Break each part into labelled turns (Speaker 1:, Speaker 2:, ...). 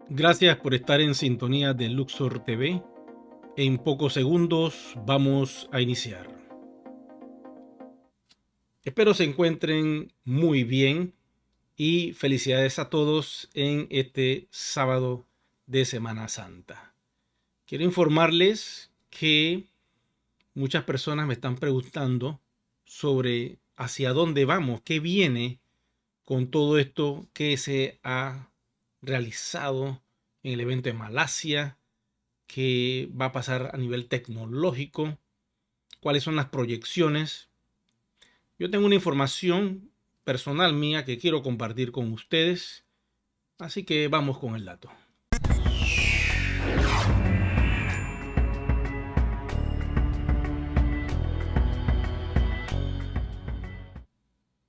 Speaker 1: Gracias por estar en sintonía de Luxor TV. En pocos segundos vamos a iniciar. Espero se encuentren muy bien y felicidades a todos en este sábado de Semana Santa. Quiero informarles que muchas personas me están preguntando sobre hacia dónde vamos, qué viene con todo esto que se ha realizado en el evento de Malasia, qué va a pasar a nivel tecnológico, cuáles son las proyecciones. Yo tengo una información personal mía que quiero compartir con ustedes, así que vamos con el dato.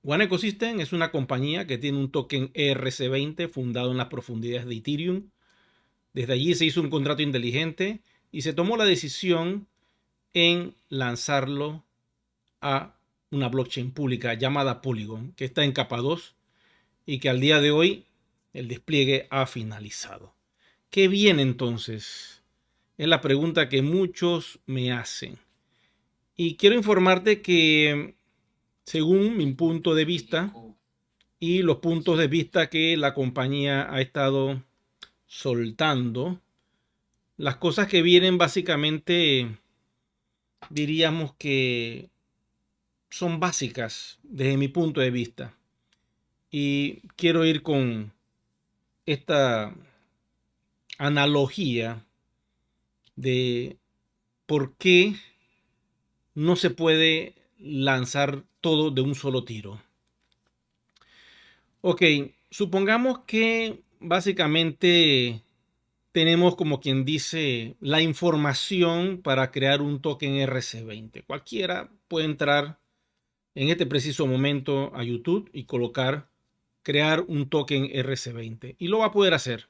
Speaker 1: One Ecosystem es una compañía que tiene un token ERC20 fundado en las profundidades de Ethereum. Desde allí se hizo un contrato inteligente y se tomó la decisión en lanzarlo a una blockchain pública llamada Polygon, que está en capa 2 y que al día de hoy el despliegue ha finalizado. ¿Qué viene entonces? Es la pregunta que muchos me hacen. Y quiero informarte que, según mi punto de vista y los puntos de vista que la compañía ha estado soltando, las cosas que vienen básicamente diríamos que son básicas desde mi punto de vista. Y quiero ir con esta analogía de por qué no se puede lanzar todo de un solo tiro. Ok, supongamos que básicamente tenemos, como quien dice, la información para crear un token RC20. Cualquiera puede entrar en este preciso momento a YouTube y colocar crear un token RC20 y lo va a poder hacer.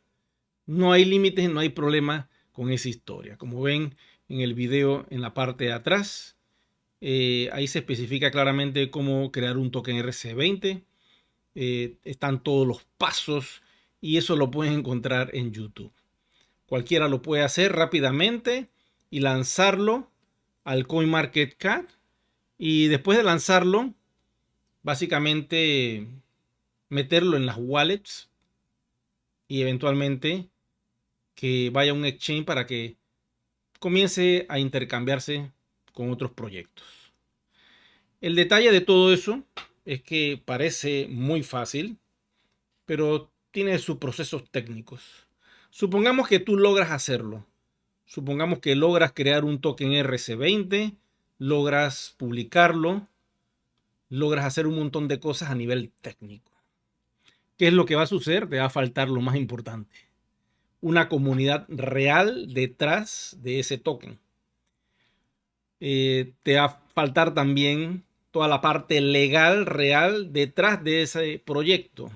Speaker 1: No hay límites, no hay problema con esa historia. Como ven en el video en la parte de atrás, ahí se especifica claramente cómo crear un token RC20. Están todos los pasos y eso lo pueden encontrar en YouTube. Cualquiera lo puede hacer rápidamente y lanzarlo al CoinMarketCap, y después de lanzarlo, básicamente meterlo en las wallets y eventualmente que vaya a un exchange para que comience a intercambiarse con otros proyectos. El detalle de todo eso es que parece muy fácil, pero tiene sus procesos técnicos. Supongamos que tú logras hacerlo. Supongamos que logras crear un token RC20, logras publicarlo, logras hacer un montón de cosas a nivel técnico. ¿Qué es lo que va a suceder? Te va a faltar lo más importante: una comunidad real detrás de ese token. Te va a faltar también toda la parte legal real detrás de ese proyecto.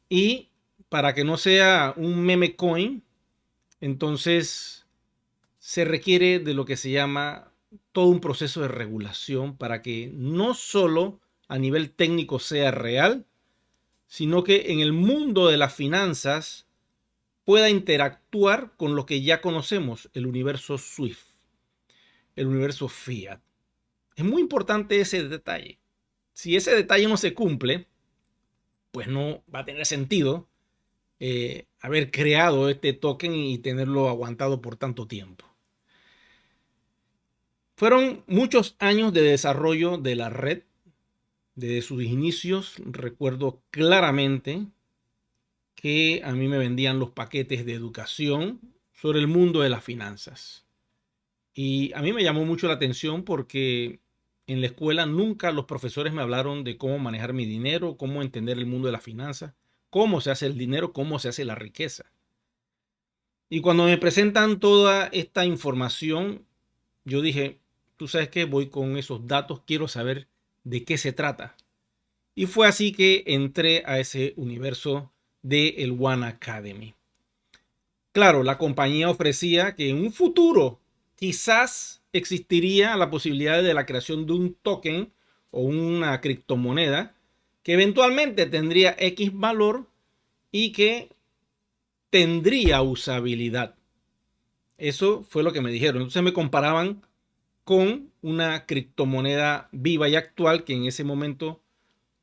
Speaker 1: Y para que no sea un meme coin, entonces se requiere de lo que se llama todo un proceso de regulación para que no solo a nivel técnico sea real, sino que en el mundo de las finanzas pueda interactuar con lo que ya conocemos, el universo SWIFT, el universo Fiat. Es muy importante ese detalle. Si ese detalle no se cumple, pues no va a tener sentido haber creado este token y tenerlo aguantado por tanto tiempo. Fueron muchos años de desarrollo de la red. Desde sus inicios recuerdo claramente que a mí me vendían los paquetes de educación sobre el mundo de las finanzas. Y a mí me llamó mucho la atención porque en la escuela nunca los profesores me hablaron de cómo manejar mi dinero, cómo entender el mundo de las finanzas, cómo se hace el dinero, cómo se hace la riqueza. Y cuando me presentan toda esta información, yo dije, tú sabes qué, voy con esos datos, quiero saber de qué se trata. Y fue así que entré a ese universo de el One Academy. Claro, la compañía ofrecía que en un futuro quizás existiría la posibilidad de la creación de un token o una criptomoneda que eventualmente tendría X valor y que tendría usabilidad. Eso fue lo que me dijeron. Entonces me comparaban con una criptomoneda viva y actual que en ese momento,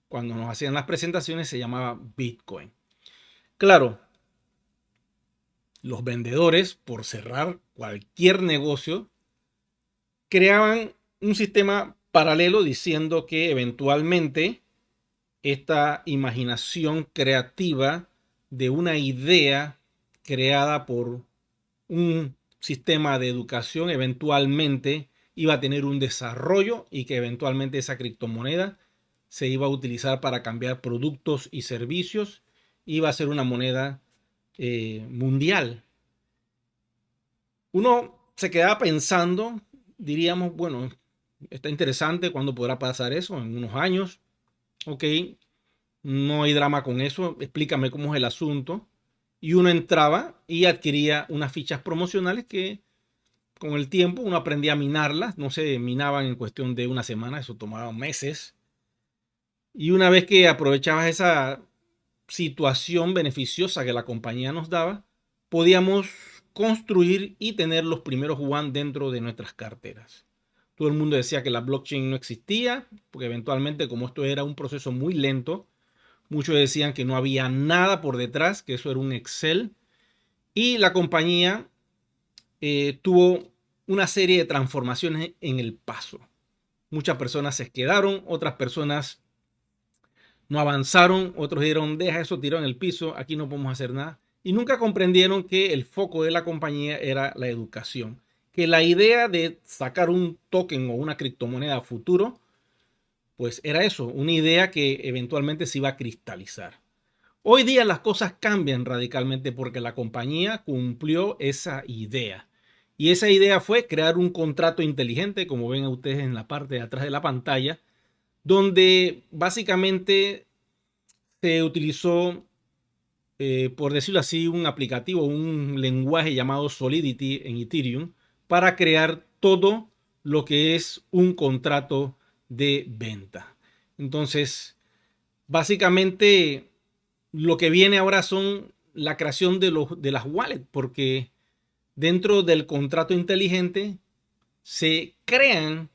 Speaker 1: cuando nos hacían las presentaciones, se llamaba Bitcoin. Claro, los vendedores, por cerrar cualquier negocio, creaban un sistema paralelo diciendo que eventualmente esta imaginación creativa de una idea creada por un sistema de educación eventualmente iba a tener un desarrollo y que eventualmente esa criptomoneda se iba a utilizar para cambiar productos y servicios, iba a ser una moneda mundial. Uno se quedaba pensando, diríamos, bueno, está interesante, ¿cuándo podrá pasar eso? En unos años. Ok, no hay drama con eso, explícame cómo es el asunto. Y uno entraba y adquiría unas fichas promocionales que con el tiempo uno aprendía a minarlas, no se minaban en cuestión de una semana, eso tomaba meses. Y una vez que aprovechabas esa situación beneficiosa que la compañía nos daba, podíamos construir y tener los primeros One dentro de nuestras carteras. Todo el mundo decía que la blockchain no existía, porque eventualmente como esto era un proceso muy lento, muchos decían que no había nada por detrás, que eso era un Excel. Y la compañía tuvo una serie de transformaciones en el paso. Muchas personas se quedaron, otras personas no avanzaron, otros dijeron, deja eso tirado en el piso, aquí no podemos hacer nada. Y nunca comprendieron que el foco de la compañía era la educación. Que la idea de sacar un token o una criptomoneda a futuro, pues era eso, una idea que eventualmente se iba a cristalizar. Hoy día las cosas cambian radicalmente porque la compañía cumplió esa idea. Y esa idea fue crear un contrato inteligente, como ven ustedes en la parte de atrás de la pantalla, donde básicamente se utilizó, por decirlo así, un aplicativo, un lenguaje llamado Solidity en Ethereum para crear todo lo que es un contrato de venta. Entonces, básicamente lo que viene ahora son la creación de las wallets, porque dentro del contrato inteligente se crean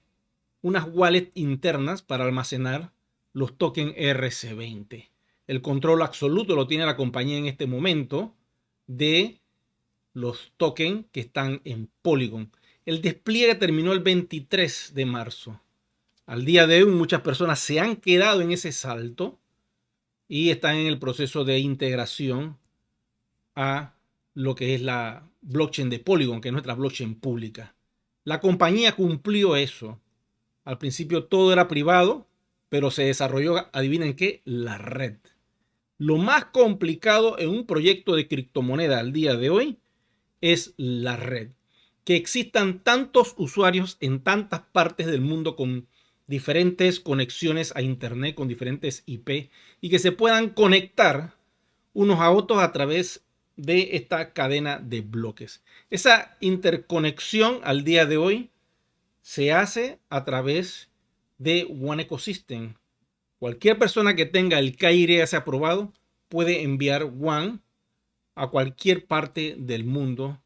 Speaker 1: unas wallets internas para almacenar los tokens RC20. El control absoluto lo tiene la compañía en este momento de los tokens que están en Polygon. El despliegue terminó el 23 de marzo. Al día de hoy muchas personas se han quedado en ese salto y están en el proceso de integración a lo que es la blockchain de Polygon, que es nuestra blockchain pública. La compañía cumplió eso. Al principio todo era privado, pero se desarrolló, adivinen qué, la red. Lo más complicado en un proyecto de criptomoneda al día de hoy es la red. Que existan tantos usuarios en tantas partes del mundo con diferentes conexiones a internet, con diferentes IP, y que se puedan conectar unos a otros a través de esta cadena de bloques. Esa interconexión al día de hoy se hace a través de One Ecosystem. Cualquier persona que tenga el KYC aprobado puede enviar One a cualquier parte del mundo,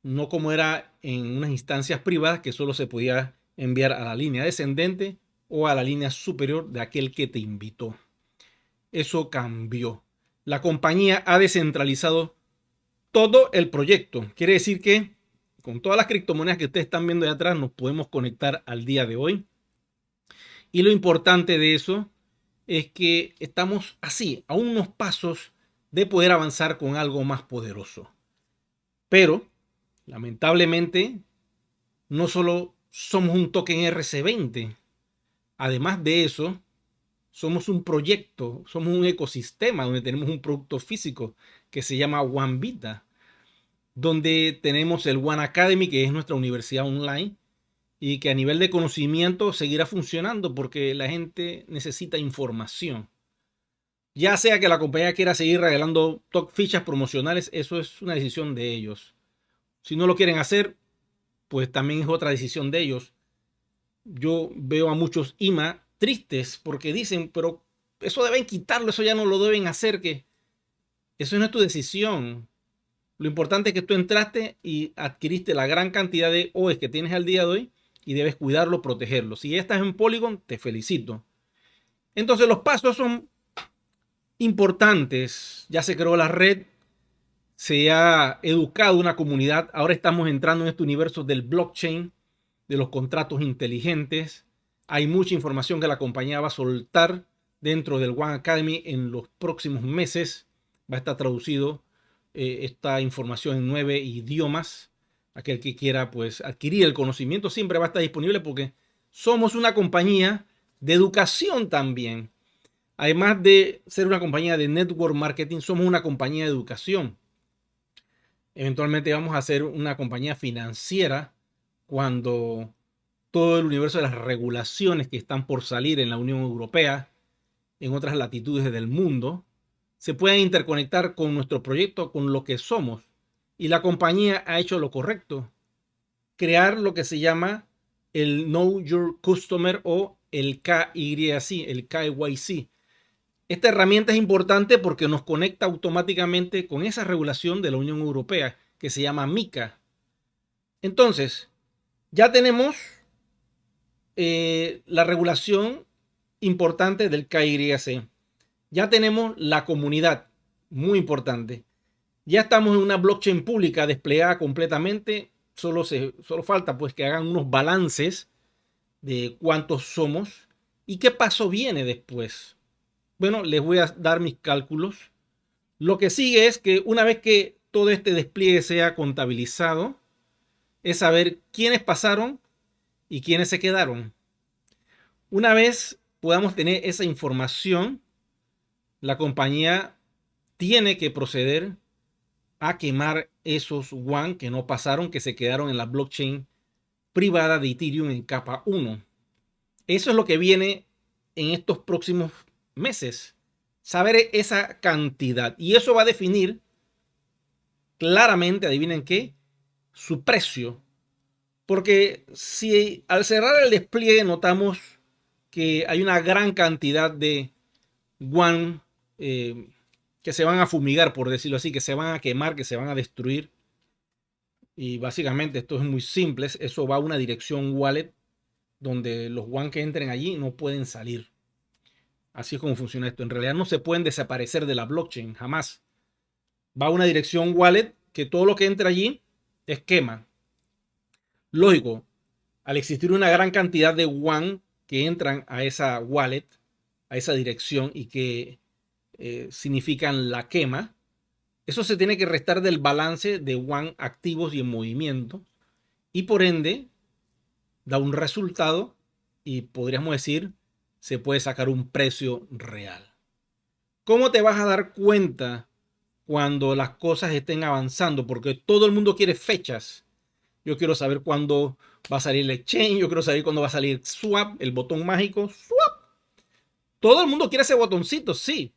Speaker 1: no como era en unas instancias privadas que solo se podía enviar a la línea descendente o a la línea superior de aquel que te invitó. Eso cambió. La compañía ha descentralizado todo el proyecto. Quiere decir que con todas las criptomonedas que ustedes están viendo de atrás nos podemos conectar al día de hoy. Y lo importante de eso es que estamos así, a unos pasos de poder avanzar con algo más poderoso. Pero, lamentablemente, no solo somos un token RC20. Además de eso, somos un proyecto, somos un ecosistema donde tenemos un producto físico que se llama OneVita, donde tenemos el One Academy, que es nuestra universidad online, y que a nivel de conocimiento seguirá funcionando porque la gente necesita información. Ya sea que la compañía quiera seguir regalando fichas promocionales, eso es una decisión de ellos. Si no lo quieren hacer, pues también es otra decisión de ellos. Yo veo a muchos IMA tristes porque dicen, pero eso deben quitarlo, eso ya no lo deben hacer. Que Eso no es tu decisión. Lo importante es que tú entraste y adquiriste la gran cantidad de OEs que tienes al día de hoy y debes cuidarlo, protegerlo. Si ya estás en Polygon, te felicito. Entonces los pasos son importantes. Ya se creó la red, se ha educado una comunidad. Ahora estamos entrando en este universo del blockchain, de los contratos inteligentes. Hay mucha información que la compañía va a soltar dentro del One Academy en los próximos meses. Va a estar traducido esta información en 9 idiomas. Aquel que quiera pues adquirir el conocimiento siempre va a estar disponible porque somos una compañía de educación también. Además de ser una compañía de network marketing, somos una compañía de educación. Eventualmente vamos a ser una compañía financiera cuando todo el universo de las regulaciones que están por salir en la Unión Europea, en otras latitudes del mundo, se puedan interconectar con nuestro proyecto, con lo que somos. Y la compañía ha hecho lo correcto. Crear lo que se llama el Know Your Customer o el KYC, el KYC. Esta herramienta es importante porque nos conecta automáticamente con esa regulación de la Unión Europea que se llama MiCA. Entonces, ya tenemos la regulación importante del KYC. Ya tenemos la comunidad, muy importante. Ya estamos en una blockchain pública desplegada completamente. Solo falta pues que hagan unos balances de cuántos somos y qué paso viene después. Bueno, les voy a dar mis cálculos. Lo que sigue es que una vez que todo este despliegue sea contabilizado, es saber quiénes pasaron y quiénes se quedaron. Una vez podamos tener esa información, la compañía tiene que proceder a quemar esos WAN que no pasaron, que se quedaron en la blockchain privada de Ethereum en capa 1. Eso es lo que viene en estos próximos meses. Saber esa cantidad. Y eso va a definir claramente, adivinen qué, su precio. Porque si al cerrar el despliegue notamos que hay una gran cantidad de WAN que se van a fumigar, por decirlo así, que se van a quemar, que se van a destruir. Y básicamente esto es muy simple. Eso va a una dirección wallet donde los WAN que entren allí no pueden salir. Así es como funciona esto. En realidad no se pueden desaparecer de la blockchain, jamás. Va a una dirección wallet que todo lo que entra allí es quema. Lógico, al existir una gran cantidad de WAN que entran a esa wallet, a esa dirección y que significan la quema, eso se tiene que restar del balance de WAN activos y en movimiento y por ende da un resultado y podríamos decir se puede sacar un precio real. ¿Cómo te vas a dar cuenta cuando las cosas estén avanzando? Porque todo el mundo quiere fechas. Yo quiero saber cuándo va a salir el exchange, yo quiero saber cuándo va a salir swap, el botón mágico, swap. Todo el mundo quiere ese botoncito, sí.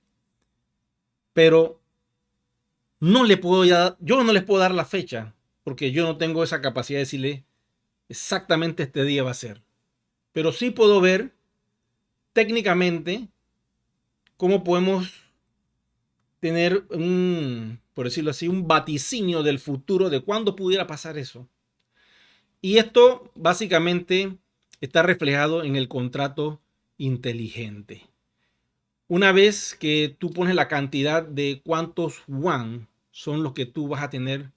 Speaker 1: Pero yo no les puedo dar la fecha porque yo no tengo esa capacidad de decirle exactamente este día va a ser. Pero sí puedo ver técnicamente cómo podemos tener por decirlo así, un vaticinio del futuro de cuándo pudiera pasar eso. Y esto básicamente está reflejado en el contrato inteligente. Una vez que tú pones la cantidad de cuántos WAN son los que tú vas a tener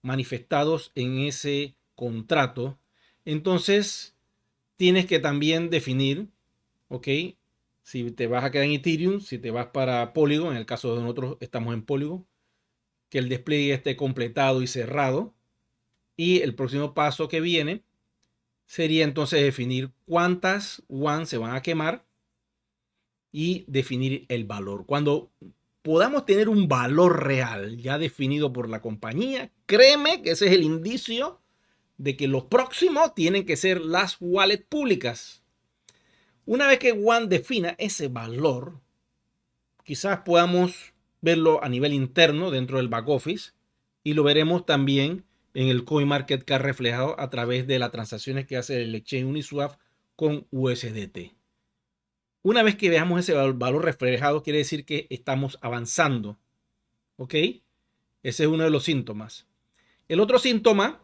Speaker 1: manifestados en ese contrato, entonces tienes que también definir, ¿ok? Si te vas a quedar en Ethereum, si te vas para Polygon, en el caso de nosotros estamos en Polygon, que el despliegue esté completado y cerrado. Y el próximo paso que viene sería entonces definir cuántas WAN se van a quemar y definir el valor. Cuando podamos tener un valor real ya definido por la compañía, créeme que ese es el indicio de que lo próximo tienen que ser las wallets públicas. Una vez que WAN defina ese valor, quizás podamos verlo a nivel interno dentro del back office y lo veremos también en el CoinMarketCap reflejado a través de las transacciones que hace el exchange Uniswap con USDT. Una vez que veamos ese valor reflejado, quiere decir que estamos avanzando. ¿Ok? Ese es uno de los síntomas. El otro síntoma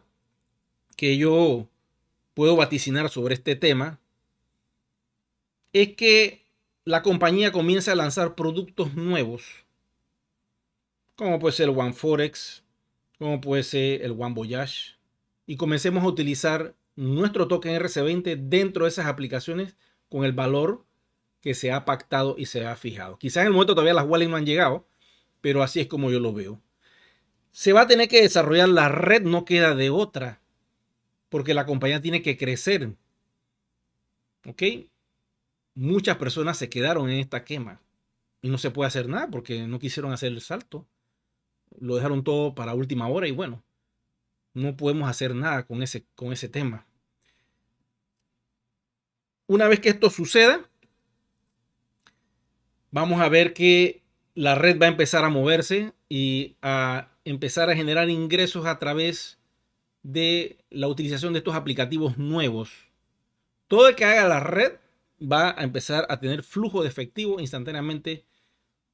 Speaker 1: que yo puedo vaticinar sobre este tema es que la compañía comienza a lanzar productos nuevos, como puede ser el One Forex, como puede ser el One Voyage, y comencemos a utilizar nuestro token RC20 dentro de esas aplicaciones con el valor que se ha pactado y se ha fijado. Quizás en el momento todavía las wallets no han llegado, pero así es como yo lo veo. Se va a tener que desarrollar la red, no queda de otra, porque la compañía tiene que crecer. ¿Ok? Muchas personas se quedaron en esta quema y no se puede hacer nada porque no quisieron hacer el salto. Lo dejaron todo para última hora y bueno, no podemos hacer nada con ese tema. Una vez que esto suceda, vamos a ver que la red va a empezar a moverse y a empezar a generar ingresos a través de la utilización de estos aplicativos nuevos. Todo el que haga la red va a empezar a tener flujo de efectivo instantáneamente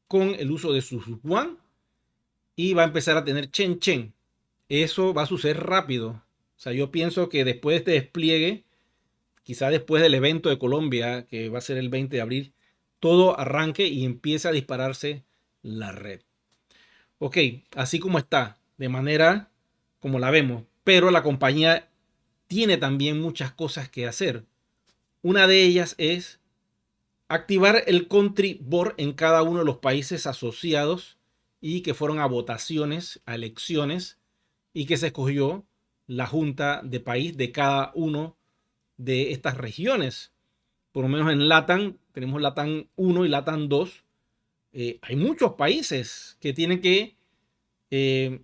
Speaker 1: con el uso de sus One y va a empezar a tener Chen Chen. Eso va a suceder rápido. O sea, yo pienso que después de este despliegue, quizá después del evento de Colombia, que va a ser el 20 de abril, todo arranque y empiece a dispararse la red. Ok, así como está, de manera como la vemos, pero la compañía tiene también muchas cosas que hacer. Una de ellas es activar el country board en cada uno de los países asociados y que fueron a votaciones, a elecciones, y que se escogió la junta de país de cada uno de estas regiones. Por lo menos en LATAM, tenemos LATAM 1 y LATAM 2. Hay muchos países que tienen que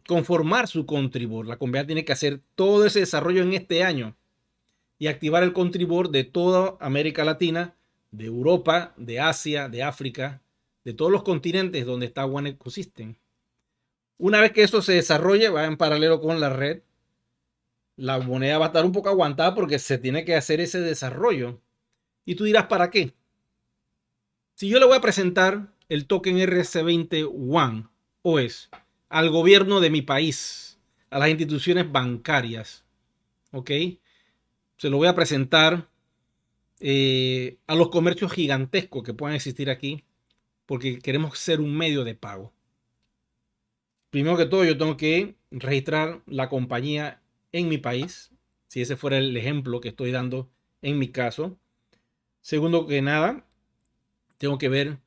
Speaker 1: conformar su country board. La compañía tiene que hacer todo ese desarrollo en este año y activar el country board de toda América Latina, de Europa, de Asia, de África, de todos los continentes donde está One Ecosystem. Una vez que eso se desarrolle, va en paralelo con la red, la moneda va a estar un poco aguantada porque se tiene que hacer ese desarrollo. Y tú dirás, ¿para qué? Si yo le voy a presentar el token RC20 One OS al gobierno de mi país, a las instituciones bancarias, ¿ok? Se lo voy a presentar a los comercios gigantescos que puedan existir aquí, porque queremos ser un medio de pago. Primero que todo, yo tengo que registrar la compañía en mi país, si ese fuera el ejemplo que estoy dando en mi caso. Segundo que nada, tengo que ver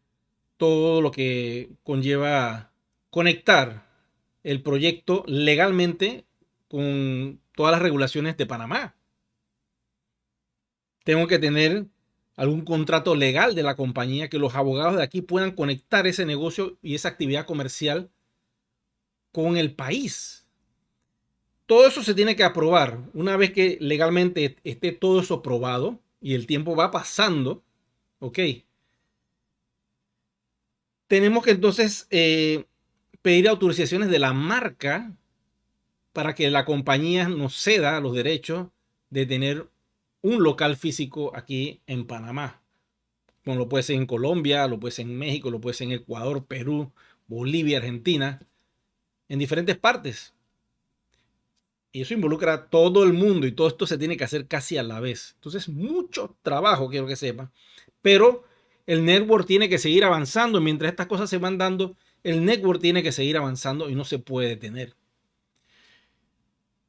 Speaker 1: todo lo que conlleva conectar el proyecto legalmente con todas las regulaciones de Panamá. Tengo que tener algún contrato legal de la compañía que los abogados de aquí puedan conectar ese negocio y esa actividad comercial con el país. Todo eso se tiene que aprobar. Una vez que legalmente esté todo eso aprobado y el tiempo va pasando, ok. Tenemos que entonces pedir autorizaciones de la marca para que la compañía nos ceda los derechos de tener un local físico aquí en Panamá. Como lo puede ser en Colombia, lo puede ser en México, lo puede ser en Ecuador, Perú, Bolivia, Argentina, en diferentes partes. Y eso involucra a todo el mundo y todo esto se tiene que hacer casi a la vez. Entonces, mucho trabajo, quiero que sepa. Pero el network tiene que seguir avanzando. Mientras estas cosas se van dando, el network tiene que seguir avanzando y no se puede detener.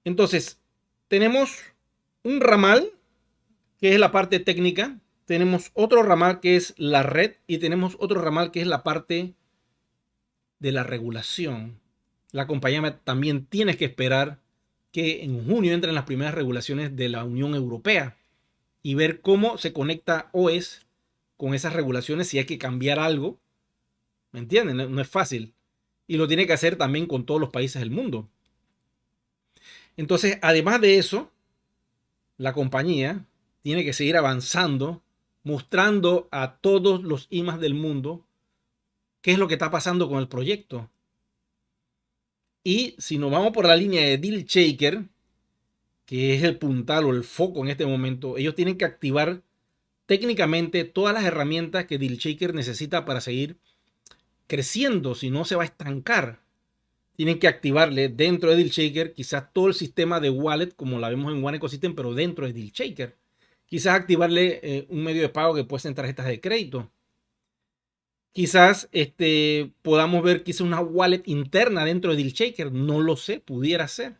Speaker 1: Entonces, tenemos un ramal, que es la parte técnica. Tenemos otro ramal, que es la red. Y tenemos otro ramal, que es la parte de la regulación. La compañía también tiene que esperar que en junio entren las primeras regulaciones de la Unión Europea y ver cómo se conecta OES con esas regulaciones, si hay que cambiar algo. ¿Me entienden? No es fácil. Y lo tiene que hacer también con todos los países del mundo. Entonces, además de eso, la compañía tiene que seguir avanzando, mostrando a todos los IMAs del mundo qué es lo que está pasando con el proyecto. Y si nos vamos por la línea de Deal Shaker, que es el puntal o el foco en este momento, ellos tienen que activar técnicamente todas las herramientas que Deal Shaker necesita para seguir creciendo, si no se va a estancar. tienen que activarle dentro de DealShaker quizás todo el sistema de wallet como la vemos en One Ecosystem, pero dentro de DealShaker. Quizás activarle un medio de pago que puede ser tarjetas de crédito. Quizás podamos ver quizás una wallet interna dentro de DealShaker. No lo sé, pudiera ser.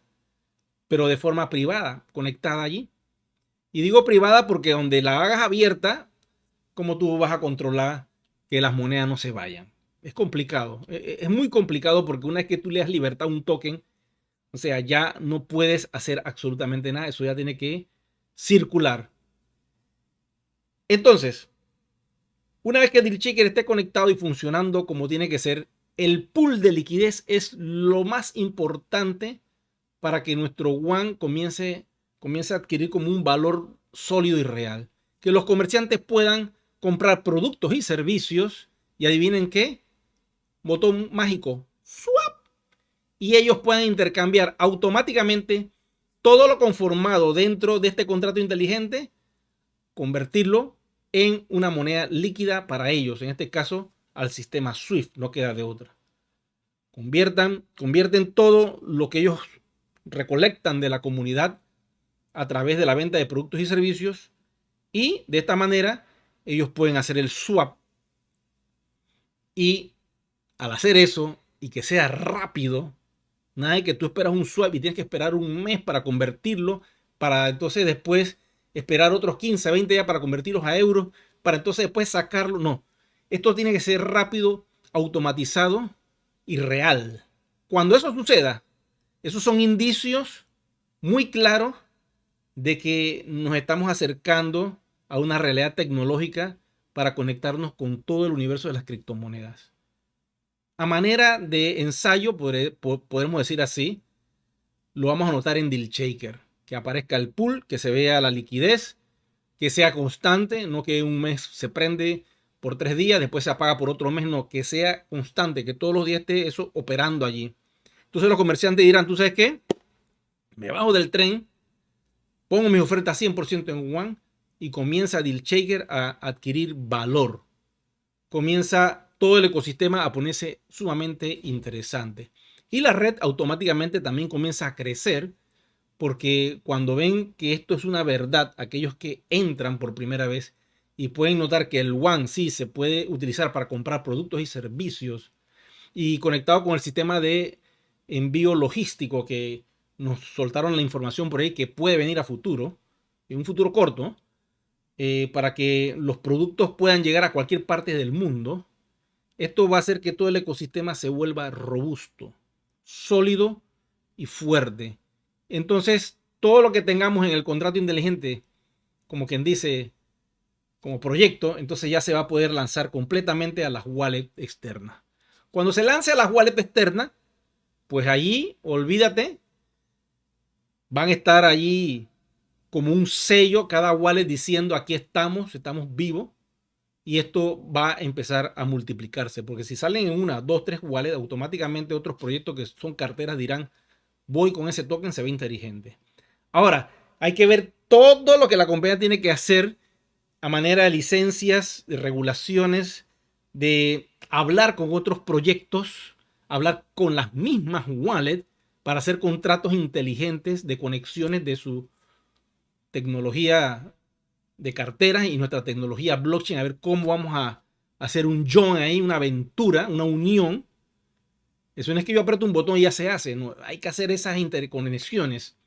Speaker 1: Pero de forma privada, conectada allí. Y digo privada porque donde la hagas abierta, ¿cómo tú vas a controlar que las monedas no se vayan? Es complicado. Es muy complicado porque una vez que tú le das libertad a un token, o sea, ya no puedes hacer absolutamente nada. Eso ya tiene que circular. Entonces, una vez que DealShaker esté conectado y funcionando como tiene que ser, el pool de liquidez es lo más importante para que nuestro One comience a adquirir como un valor sólido y real. Que los comerciantes puedan comprar productos y servicios y adivinen qué, botón mágico, swap, y ellos puedan intercambiar automáticamente todo lo conformado dentro de este contrato inteligente, convertirlo en una moneda líquida para ellos, en este caso al sistema SWIFT, no queda de otra. Convierten todo lo que ellos recolectan de la comunidad a través de la venta de productos y servicios y de esta manera ellos pueden hacer el swap y al hacer eso y que sea rápido, nada de que tú esperas un swap y tienes que esperar un mes para convertirlo, para entonces después esperar otros 15, 20 días para convertirlos a euros, para entonces después sacarlo. No, esto tiene que ser rápido, automatizado y real. Cuando eso suceda, esos son indicios muy claros de que nos estamos acercando a una realidad tecnológica para conectarnos con todo el universo de las criptomonedas. A manera de ensayo, podemos decir así, lo vamos a notar en DealShaker, que aparezca el pool, que se vea la liquidez, que sea constante, no que un mes se prende por 3 días, después se apaga por otro mes, no, que sea constante, que todos los días esté eso operando allí. Entonces los comerciantes dirán, ¿tú sabes qué? Me bajo del tren, pongo mis ofertas 100% en One y comienza DealShaker a adquirir valor. Comienza todo el ecosistema a ponerse sumamente interesante. Y la red automáticamente también comienza a crecer porque cuando ven que esto es una verdad, aquellos que entran por primera vez y pueden notar que el One sí se puede utilizar para comprar productos y servicios y conectado con el sistema de envío logístico que nos soltaron la información por ahí que puede venir a futuro, en un futuro corto, para que los productos puedan llegar a cualquier parte del mundo. Esto va a hacer que todo el ecosistema se vuelva robusto, sólido y fuerte. Entonces, todo lo que tengamos en el contrato inteligente, como quien dice, como proyecto, entonces ya se va a poder lanzar completamente a las wallets externas. Cuando se lance a las wallets externas, pues allí, olvídate, van a estar allí como un sello cada wallet diciendo aquí estamos vivos. Y esto va a empezar a multiplicarse, porque si salen en una, dos, tres wallets, automáticamente otros proyectos que son carteras dirán, voy con ese token, se ve inteligente. Ahora, hay que ver todo lo que la compañía tiene que hacer a manera de licencias, de regulaciones, de hablar con otros proyectos, hablar con las mismas wallets para hacer contratos inteligentes de conexiones de su tecnología de carteras y nuestra tecnología blockchain, a ver cómo vamos a hacer un join ahí, una aventura, una unión. Eso no es que yo aprieto un botón y ya se hace, no, hay que hacer esas interconexiones.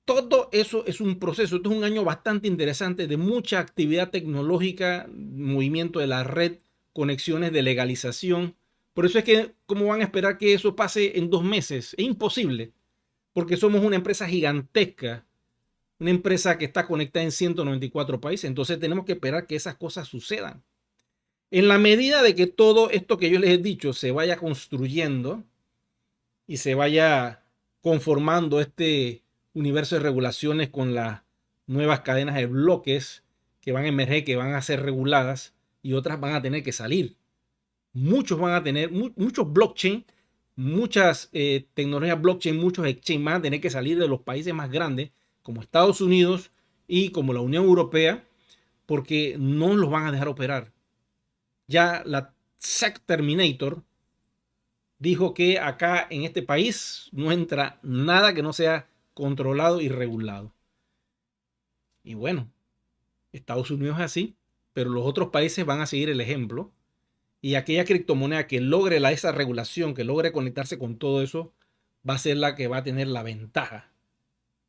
Speaker 1: Todo eso es un proceso. Esto es un año bastante interesante de mucha actividad tecnológica, movimiento de la red, conexiones de legalización. Por eso es que, ¿cómo van a esperar que eso pase en 2 meses? Es imposible, porque somos una empresa gigantesca, una empresa que está conectada en 194 países. Entonces tenemos que esperar que esas cosas sucedan. En la medida de que todo esto que yo les he dicho se vaya construyendo y se vaya conformando este universo de regulaciones con las nuevas cadenas de bloques que van a emerger, que van a ser reguladas y otras van a tener que salir. Muchos van a tener, muchos blockchain, muchas tecnologías blockchain, muchos exchange van a tener que salir de los países más grandes como Estados Unidos y como la Unión Europea porque no los van a dejar operar. Ya la SEC Terminator dijo que acá en este país no entra nada que no sea controlado y regulado. Y bueno, Estados Unidos es así, pero los otros países van a seguir el ejemplo. Y aquella criptomoneda que logre esa regulación, que logre conectarse con todo eso, va a ser la que va a tener la ventaja.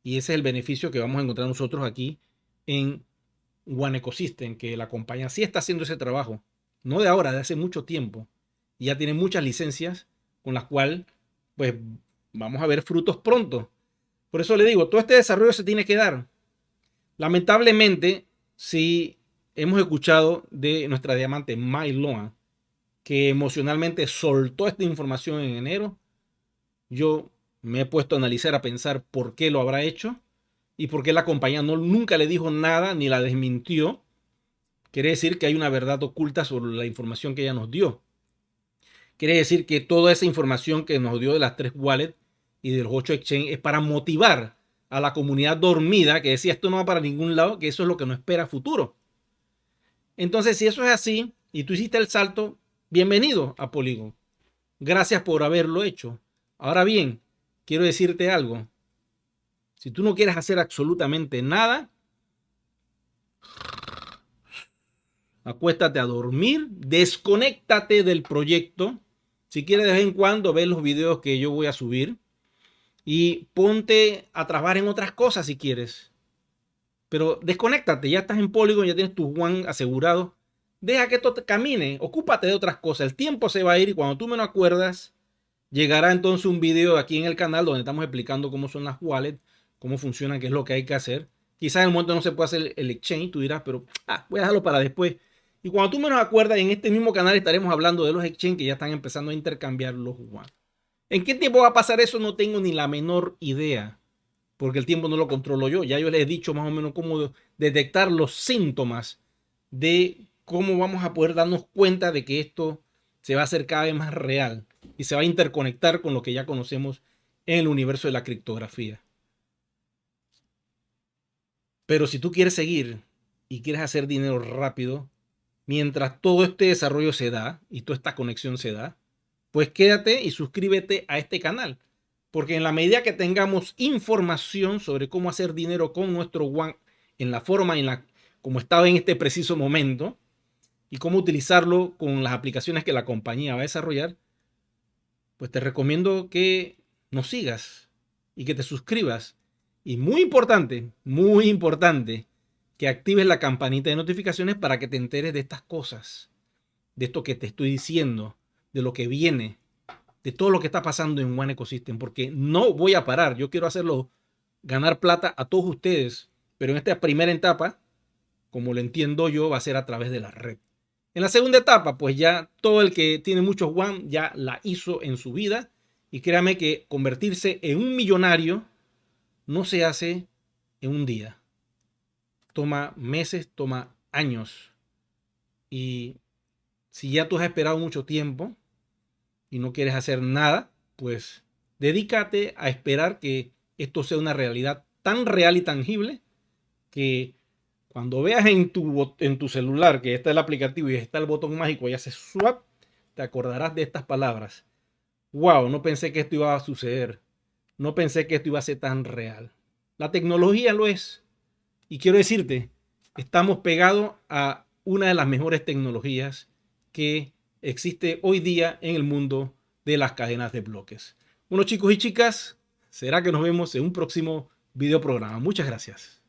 Speaker 1: Y ese es el beneficio que vamos a encontrar nosotros aquí en One Ecosystem, que la compañía sí está haciendo ese trabajo, no de ahora, de hace mucho tiempo. Y ya tiene muchas licencias con las cuales pues vamos a ver frutos pronto. Por eso le digo, todo este desarrollo se tiene que dar. Lamentablemente, sí hemos escuchado de nuestra diamante Mai Loan, que emocionalmente soltó esta información en enero. Yo me he puesto a analizar, a pensar por qué lo habrá hecho y por qué la compañía nunca le dijo nada ni la desmintió. Quiere decir que hay una verdad oculta sobre la información que ella nos dio. Quiere decir que toda esa información que nos dio de las 3 wallets y de los 8 exchanges es para motivar a la comunidad dormida que decía esto no va para ningún lado, que eso es lo que nos espera a futuro. Entonces, si eso es así y tú hiciste el salto, bienvenido a Polygon. Gracias por haberlo hecho. Ahora bien, quiero decirte algo. Si tú no quieres hacer absolutamente nada, acuéstate a dormir, desconéctate del proyecto. Si quieres de vez en cuando ver los videos que yo voy a subir y ponte a trabajar en otras cosas si quieres. Pero desconéctate, ya estás en Polygon, ya tienes tu One asegurado. Deja que esto te camine, ocúpate de otras cosas. El tiempo se va a ir y cuando tú menos acuerdas, llegará entonces un video aquí en el canal donde estamos explicando cómo son las wallets, cómo funcionan, qué es lo que hay que hacer. Quizás en el momento no se puede hacer el exchange, tú dirás, pero voy a dejarlo para después. Y cuando tú menos acuerdas, en este mismo canal estaremos hablando de los exchanges que ya están empezando a intercambiar los One. ¿En qué tiempo va a pasar eso? No tengo ni la menor idea, porque el tiempo no lo controlo yo. Ya yo les he dicho más o menos cómo detectar los síntomas de cómo vamos a poder darnos cuenta de que esto se va a hacer cada vez más real y se va a interconectar con lo que ya conocemos en el universo de la criptografía. Pero si tú quieres seguir y quieres hacer dinero rápido, mientras todo este desarrollo se da y toda esta conexión se da, pues quédate y suscríbete a este canal. Porque en la medida que tengamos información sobre cómo hacer dinero con nuestro One en la forma como estaba en este preciso momento y cómo utilizarlo con las aplicaciones que la compañía va a desarrollar, pues te recomiendo que nos sigas y que te suscribas. Y muy importante, que actives la campanita de notificaciones para que te enteres de estas cosas, de esto que te estoy diciendo, de lo que viene, de todo lo que está pasando en One Ecosystem, porque no voy a parar. Yo quiero hacerlo ganar plata a todos ustedes, pero en esta primera etapa, como lo entiendo yo, va a ser a través de la red. En la segunda etapa, pues ya todo el que tiene muchos One ya la hizo en su vida. Y créame que convertirse en un millonario no se hace en un día. Toma meses, toma años. Y si ya tú has esperado mucho tiempo y no quieres hacer nada, pues dedícate a esperar que esto sea una realidad tan real y tangible que cuando veas en tu celular que está el aplicativo y está el botón mágico y hace swap, te acordarás de estas palabras. Wow, no pensé que esto iba a suceder. No pensé que esto iba a ser tan real. La tecnología lo es. Y quiero decirte, estamos pegados a una de las mejores tecnologías que existe hoy día en el mundo de las cadenas de bloques. Bueno, chicos y chicas, será que nos vemos en un próximo video programa. Muchas gracias.